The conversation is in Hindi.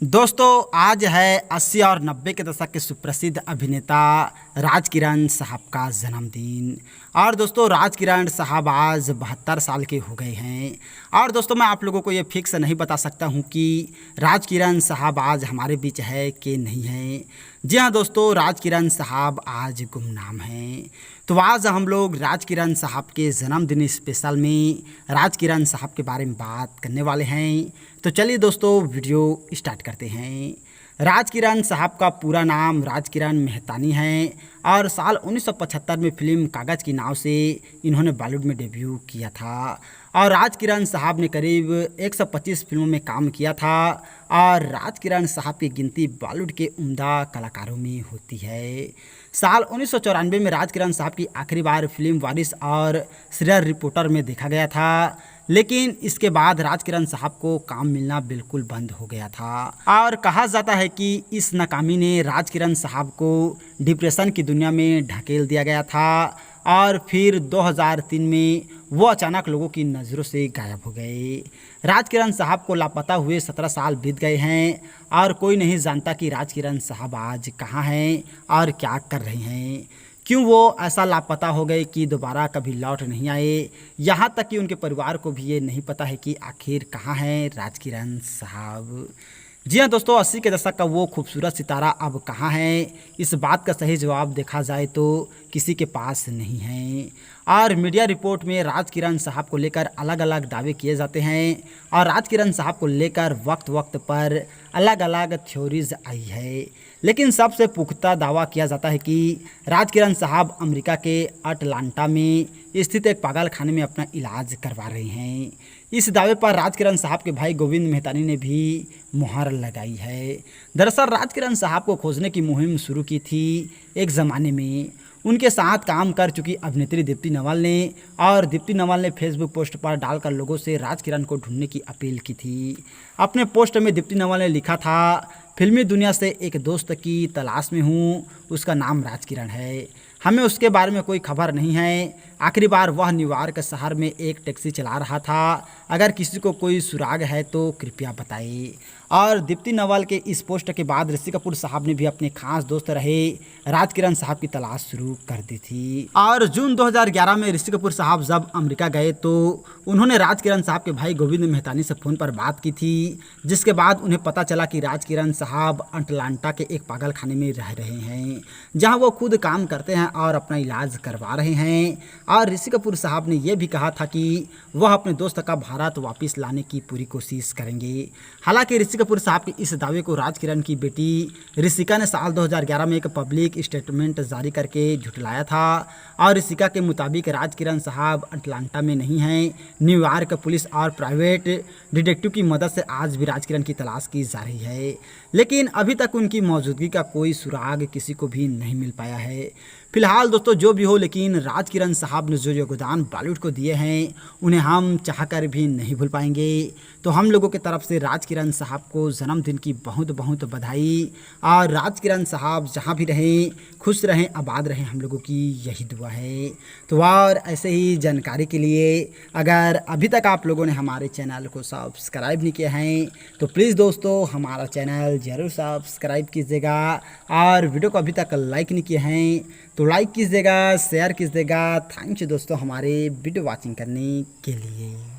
दोस्तों आज है 80 और 90 के दशक के सुप्रसिद्ध अभिनेता राज किरण साहब का जन्मदिन। और दोस्तों राज किरण साहब आज 72 साल के हो गए हैं। और दोस्तों मैं आप लोगों को ये फिक्स नहीं बता सकता हूँ कि राज किरण साहब आज हमारे बीच है कि नहीं है। जी हाँ दोस्तों, राज किरण साहब आज गुमनाम हैं। तो आज हम लोग राज किरण साहब के जन्मदिन स्पेशल में राज किरण साहब के बारे में बात करने वाले हैं। तो चलिए दोस्तों वीडियो स्टार्ट करते हैं। राज किरण साहब का पूरा नाम राज किरण मेहतानी है और साल 1975 में फिल्म कागज़ की नाव से इन्होंने बॉलीवुड में डेब्यू किया था। और राज किरण साहब ने करीब 125 फिल्मों में काम किया था। और राज किरण साहब की गिनती बॉलीवुड के उम्दा कलाकारों में होती है। साल 1994 में राज किरण साहब की आखिरी बार फिल्म वारिस और सीरियल रिपोर्टर में देखा गया था, लेकिन इसके बाद राज किरण साहब को काम मिलना बिल्कुल बंद हो गया था। और कहा जाता है कि इस नाकामी ने राज किरण साहब को डिप्रेशन की दुनिया में ढकेल दिया गया था। और फिर 2003 में वो अचानक लोगों की नज़रों से गायब हो गए। राज किरण साहब को लापता हुए 17 साल बीत गए हैं और कोई नहीं जानता कि राज किरण साहब आज कहाँ हैं और क्या कर रहे हैं। क्यों वो ऐसा लापता हो गए कि दोबारा कभी लौट नहीं आए। यहाँ तक कि उनके परिवार को भी ये नहीं पता है कि आखिर कहाँ हैं राज किरण साहब। जी हाँ दोस्तों, 80 के दशक का वो खूबसूरत सितारा अब कहाँ है, इस बात का सही जवाब देखा जाए तो किसी के पास नहीं है। और मीडिया रिपोर्ट में राज किरण साहब को लेकर अलग अलग दावे किए जाते हैं और राज किरण साहब को लेकर वक्त वक्त पर अलग अलग थ्योरीज आई है। लेकिन सबसे पुख्ता दावा किया जाता है कि राज किरण साहब अमेरिका के अटलांटा में स्थित एक पागल खाने में अपना इलाज करवा रहे हैं। इस दावे पर राज किरण साहब के भाई गोविंद मेहतानी ने भी मुहर लगाई है। दरअसल राज किरण साहब को खोजने की मुहिम शुरू की थी एक ज़माने में उनके साथ काम कर चुकी अभिनेत्री दीप्ति नवल ने। और दीप्ति नवल ने फेसबुक पोस्ट पर डालकर लोगों से राज किरण को ढूंढने की अपील की थी। अपने पोस्ट में दीप्ति नवल ने लिखा था, फिल्मी दुनिया से एक दोस्त की तलाश में हूँ, उसका नाम राज किरण है। हमें उसके बारे में कोई खबर नहीं है। आखिरी बार वह न्यूयॉर्क शहर में एक टैक्सी चला रहा था। अगर किसी को कोई सुराग है तो कृपया बताइए। और दीप्ति नवल के इस पोस्ट के बाद ऋषि कपूर साहब ने भी अपने खास दोस्त रहे राज किरण साहब की तलाश शुरू कर दी थी। और जून 2011 में ऋषि कपूर साहब जब अमेरिका गए तो उन्होंने राज किरण साहब के भाई गोविंद मेहतानी से फ़ोन पर बात की थी, जिसके बाद उन्हें पता चला कि राज किरण साहब अटलांटा के एक पागल खाने में रह रहे हैं, जहां वो खुद काम करते हैं और अपना इलाज करवा रहे हैं। और ऋषि कपूर साहब ने यह भी कहा था कि वह अपने दोस्त का भारत वापस लाने की पूरी कोशिश करेंगे। हालांकि ऋषि कपूर साहब के इस दावे को राज किरण की बेटी ऋषिका ने साल 2011 में एक पब्लिक स्टेटमेंट जारी करके झुठलाया था। और ऋषिका के मुताबिक राज किरण साहब अटलांटा में नहीं हैं। न्यूयॉर्क पुलिस और प्राइवेट डिटेक्टिव की मदद से आज भी राज किरण की तलाश की जा रही है, लेकिन अभी तक उनकी मौजूदगी का कोई सुराग किसी को भी नहीं मिल पाया है। फिलहाल दोस्तों जो भी हो, लेकिन राज किरण साहब ने जो योगदान बॉलीवुड को दिए हैं उन्हें हम चाहकर भी नहीं भूल पाएंगे। तो हम लोगों की तरफ से राज किरण साहब को जन्मदिन की बहुत बहुत बधाई। और राज किरण साहब जहाँ भी रहें खुश रहें, आबाद रहें, हम लोगों की यही दुआ है। तो और ऐसे ही जानकारी के लिए अगर अभी तक आप लोगों ने हमारे चैनल को सब्सक्राइब नहीं किया है तो प्लीज़ दोस्तों हमारा चैनल ज़रूर सब्सक्राइब कीजिएगा। और वीडियो को अभी तक लाइक नहीं किए हैं तो लाइक कीजिएगा, शेयर कीजिएगा। थैंक यू दोस्तों हमारे वीडियो वॉचिंग करने के लिए।